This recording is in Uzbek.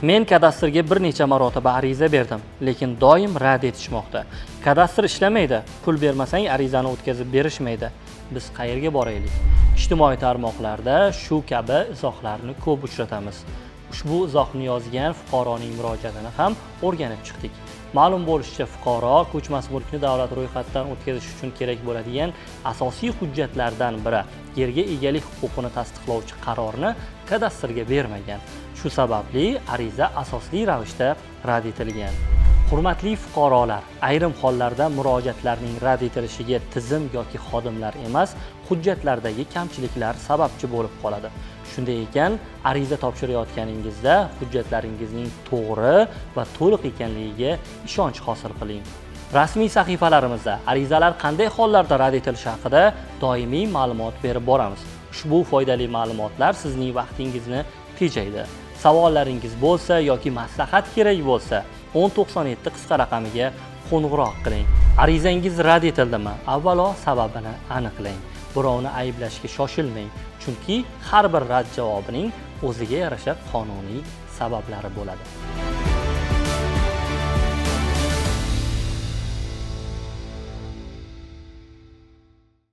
Men kadastrga bir necha marotaba ariza berdim, lekin doim rad etishmoqda. Kadastr ishlamaydi, pul bermasang arizani o'tkazib berishmaydi. Biz qayerga boraylik? Ijtimoiy tarmoqlarda shu kabi izohlarni ko'p uchratamiz. Ushbu izohni yozgan fuqaroning murojaatini ham o'rganib chiqdik. Ma'lum bo'lishicha, fuqaro ko'chmas mulkni davlat ro'yxatidan o'tkazish uchun kerak bo'ladigan asosiy hujjatlardan biri yerga egalik huquqini tasdiqlovchi qarorni kadastrga bermagan. Shu sababli ariza asosli ravishda rad etilgan. Hurmatli fuqarolar, ayrim hollarda murojaatlarning rad etilishiga tizim yoki xodimlar emas, hujjatlardagi kamchiliklar sababchi bo'lib qoladi. Shunday ekan, ariza topshirayotganingizda hujjatlaringizning to'g'ri va to'liq ekanligiga ishonch hosil qiling. Rasmiy sahifalarimizda arizalar qanday hollarda rad etilishi haqida doimiy ma'lumot berib boramiz. Ushbu foydali ma'lumotlar sizning vaqtingizni tejaydi. Savollaringiz bo'lsa yoki maslahat kerak bo'lsa, 1097 qisqa raqamiga qo'ng'iroq qiling. Arizangiz rad etildimi? Avvalo sababini aniqlang. Birovni ayblashga shoshilmang, chunki har bir rad javobining o'ziga yarasha qonuniy sabablari bo'ladi.